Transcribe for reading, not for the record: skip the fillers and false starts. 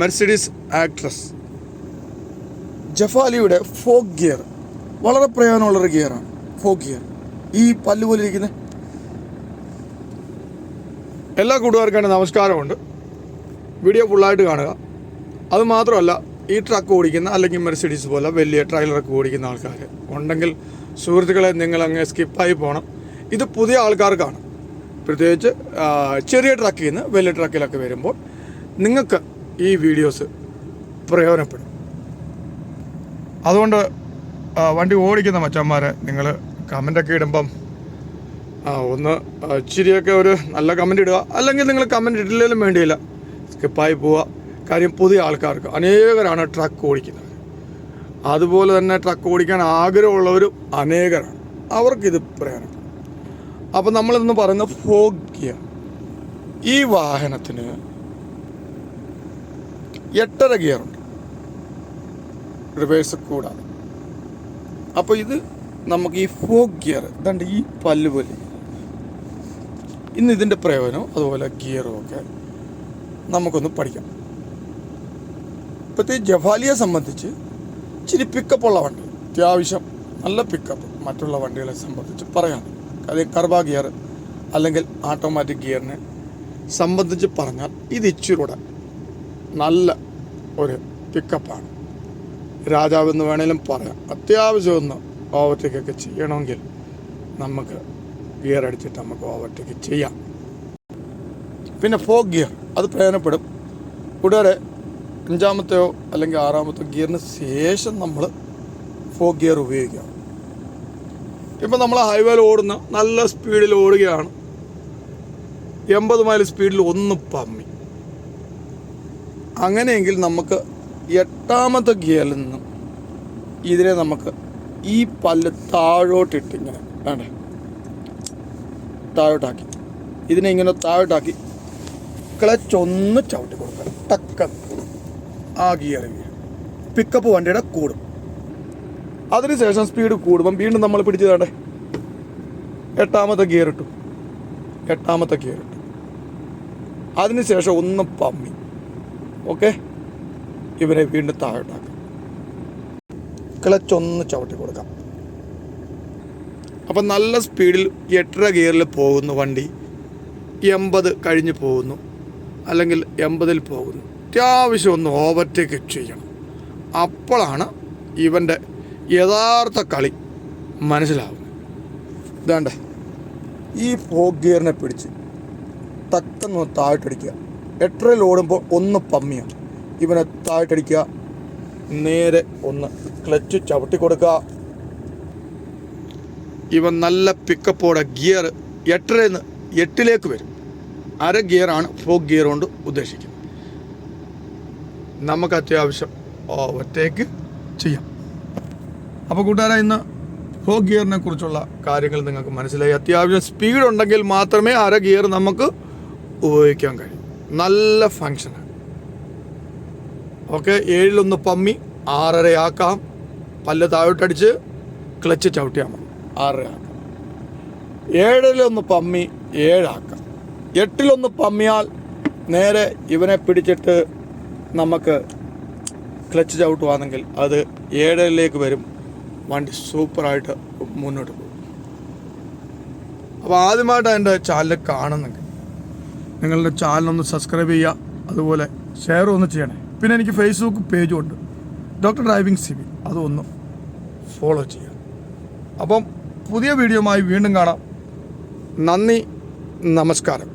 Mercedes actress ജഫാലിയുടെ folk gear വളരെ പ്രയോജനമുള്ളൊരു ഗിയറാണ്. Folk gear ഈ പല്ല് പോലെ ഇരിക്കുന്നത്. എല്ലാ കൂട്ടുകാർക്കാണ് നമസ്കാരമുണ്ട്. വീഡിയോ ഫുള്ളായിട്ട് കാണുക. അതുമാത്രമല്ല, ഈ ട്രക്ക് ഓടിക്കുന്ന അല്ലെങ്കിൽ മെർസിഡീസ് പോലെ വലിയ ട്രെയിലറൊക്കെ ഓടിക്കുന്ന ആൾക്കാർ ഉണ്ടെങ്കിൽ സുഹൃത്തുക്കളെ, നിങ്ങൾ അങ്ങ് സ്കിപ്പായി പോകണം. ഇത് പുതിയ ആൾക്കാർക്കാണ്. പ്രത്യേകിച്ച് ചെറിയ ട്രക്കിൽ നിന്ന് വലിയ ട്രക്കിലൊക്കെ വരുമ്പോൾ നിങ്ങൾക്ക് ഈ വീഡിയോസ് പ്രയോജനപ്പെടും. അതുകൊണ്ട് വണ്ടി ഓടിക്കുന്ന മച്ചന്മാരെ നിങ്ങൾ കമൻ്റൊക്കെ ഇടുമ്പം ഒന്ന് ഇച്ചിരിയൊക്കെ ഒരു നല്ല കമൻ്റ് ഇടുക. അല്ലെങ്കിൽ നിങ്ങൾ കമൻ്റ് ഇട്ടില്ലെങ്കിലും വേണ്ടിയില്ല, സ്കിപ്പായി പോവുക. കാര്യം പുതിയ ആൾക്കാർക്ക് അനേകരാണ് ട്രക്ക് ഓടിക്കുന്നത്. അതുപോലെ തന്നെ ട്രക്ക് ഓടിക്കാൻ ആഗ്രഹമുള്ളവരും അനേകരാണ്. അവർക്കിത് പ്രയോജനം. അപ്പോൾ നമ്മളിന്ന് പറയുന്ന ഫോക്ക് ഗിയർ. ഈ വാഹനത്തിന് 8.5 ഗിയറുണ്ട്, റിവേഴ്സ് കൂടാതെ. അപ്പോൾ ഇത് നമുക്ക് ഈ ഫോക്ക് ഗിയർ ഇതാണ്ട് ഈ പല്ല് പോലെ ഇന്ന് ഇതിൻ്റെ പ്രയോജനവും അതുപോലെ ഗിയറും ഒക്കെ നമുക്കൊന്ന് പഠിക്കാം. ഇപ്പോഴത്തെ ജഫാലിയെ സംബന്ധിച്ച് ഇച്ചിരി പിക്കപ്പുള്ള വണ്ടി, അത്യാവശ്യം നല്ല പിക്കപ്പ് മറ്റുള്ള വണ്ടികളെ സംബന്ധിച്ച് പറയാം. അതായത് കർബ ഗിയർ അല്ലെങ്കിൽ ഓട്ടോമാറ്റിക് ഗിയറിനെ സംബന്ധിച്ച് പറഞ്ഞാൽ ഇത് ഇച്ചിരൂടെ നല്ല ഒരു പിക്കപ്പാണ്. രാജാവെന്ന് വേണേലും പറയാം. അത്യാവശ്യം ഒന്ന് ഓവർടേക്കൊക്കെ ചെയ്യണമെങ്കിൽ നമുക്ക് ഗിയർ അടിച്ചിട്ട് നമുക്ക് ഓവർടേക്ക് ചെയ്യാം. പിന്നെ ഫോക്ക് ഗിയർ അത് പ്രയോജനപ്പെടും. കൂടാതെ 5-മത്തെയോ അല്ലെങ്കിൽ 6-മത്തെയോ ഗിയറിന് ശേഷം നമ്മൾ ഫോക്ക് ഗിയർ ഉപയോഗിക്കാം. ഇപ്പം നമ്മൾ ഹൈവേയിൽ ഓടുന്ന നല്ല സ്പീഡിൽ ഓടുകയാണ്, 80 മൈൽ സ്പീഡിൽ ഒന്ന് പമ്മി. അങ്ങനെയെങ്കിൽ നമുക്ക് 8-മത്തെ ഗിയറിൽ നിന്നും ഇതിനെ നമുക്ക് ഈ പല്ല് താഴോട്ടിട്ട് ഇങ്ങനെ വേണ്ടേ താഴോട്ടാക്കി ഇതിനെ ഇങ്ങനെ താഴോട്ടാക്കി ക്ലച്ച് ഒന്ന് ചവിട്ടി കൊടുക്കുക. ടക്ക ആ ഗിയർ പിക്കപ്പ് വണ്ടിയുടെ കൂടും. അതിനുശേഷം സ്പീഡ് കൂടുമ്പം വീണ്ടും നമ്മൾ പിടിച്ച് തേണ്ടേ 8-മത്തെ ഗിയർ ഇട്ടു. അതിനുശേഷം ഒന്ന് പമ്മി. ഓക്കെ, ഇവരെ വീണ്ടും താഴോട്ടാക്കാം. ക്ലച്ച് ഒന്ന് ചവിട്ടി കൊടുക്കാം. അപ്പം നല്ല സ്പീഡിൽ 8.5 ഗിയറിൽ പോകുന്നു വണ്ടി, 80 കഴിഞ്ഞ് പോകുന്നു അല്ലെങ്കിൽ 80-ൽ പോകുന്നു. അത്യാവശ്യം ഒന്ന് ഓവർടേക്ക് ചെയ്യണം. അപ്പോഴാണ് ഇവൻ്റെ യഥാർത്ഥ കളി മനസ്സിലാവും. ഇതാണ്ട് ഈ ഫോക്ക് ഗിയറിനെ പിടിച്ച് തക്കൊന്ന് താഴ്ത്തടിക്കുക. 8.5-ൽ ഓടുമ്പോൾ ഒന്ന് പമ്മിയാണ്. ഇവനെ താഴ്ത്തടിക്കുക, നേരെ ഒന്ന് ക്ലച്ച് ചവിട്ടി കൊടുക്കുക. ഇവൻ നല്ല പിക്കപ്പോടെ ഗിയർ 8.5-ൽ നിന്ന് 8-ലേക്ക് വരും. 1/2 ഗിയറാണ് ഫോക്ക് ഗിയർ കൊണ്ട് ഉദ്ദേശിക്കുന്നത്. നമുക്ക് അത്യാവശ്യം ഓവർടേക്ക് ചെയ്യാം. അപ്പോൾ കൂട്ടുകാരെ, ഇന്ന് ഫോക്ക് ഗിയറിനെ കുറിച്ചുള്ള കാര്യങ്ങൾ നിങ്ങൾക്ക് മനസ്സിലായി. അത്യാവശ്യം സ്പീഡ് ഉണ്ടെങ്കിൽ മാത്രമേ 1/2 ഗിയർ നമുക്ക് ഉപയോഗിക്കാൻ കഴിയും. നല്ല ഫങ്ഷനാണ്. ഓക്കെ, 7-ലൊന്ന് പമ്മി 6.5 ആക്കാം. പല്ല് താഴോട്ടടിച്ച് ക്ലച്ച് ചവിട്ടിയാൽ മതി. 6.5 ആക്കാം. 7-ലൊന്ന് പമ്മി 7 ആക്കാം. 8-ലൊന്ന് പമ്മിയാൽ നേരെ ഇവനെ പിടിച്ചിട്ട് നമുക്ക് ക്ലച്ച് ചവിട്ടുവാണെങ്കിൽ അത് 7-ലേക്ക് വരും. വണ്ടി സൂപ്പറായിട്ട് മുന്നോട്ട് പോകും. അപ്പോൾ ആദ്യമായിട്ട് എൻ്റെ ചാനൽ കാണുന്നെങ്കിൽ നിങ്ങളുടെ ചാനലൊന്ന് സബ്സ്ക്രൈബ് ചെയ്യുക, അതുപോലെ ഷെയർ ഒന്ന് ചെയ്യണേ. പിന്നെ എനിക്ക് ഫേസ്ബുക്ക് പേജും ഉണ്ട്, Dr.Driving CB, അതൊന്ന് ഫോളോ ചെയ്യുക. അപ്പം പുതിയ വീഡിയോയുമായി വീണ്ടും കാണാം. നന്ദി, നമസ്കാരം.